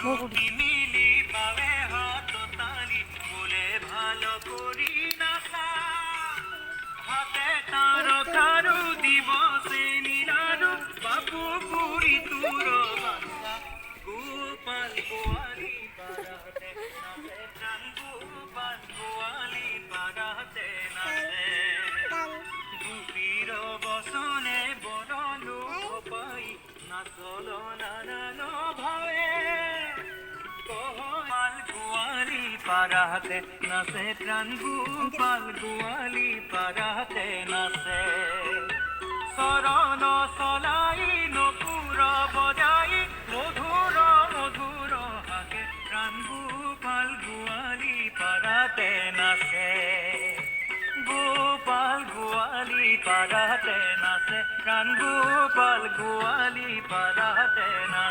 মিলি পাবে হাত তালি বলে ভালো করি না হাতে তার কারু দিবসে নিলারু বাবু পুরি তুর বাংলা গোপাল গোয়ালি পাড়াতে নাচে প্রাণ গোপাল গোয়ালি পাড়াতে নাচে গুপির বসনে বরণ পাই নাচল নানান ভাবে গোপাল গোয়ালি পাড়াতে নাচে প্রাণ গোপাল গোয়ালি পাড়াতে নাচে শরণ সলাই নপুর বজাই মধুর মধুর হাকে প্রাণ গোপাল গোয়ালি পাড়াতে নাচে গোপাল গোয়ালি পাড়াতে নাচে প্রাণ গোপাল গোয়ালি পাড়াতে নাচে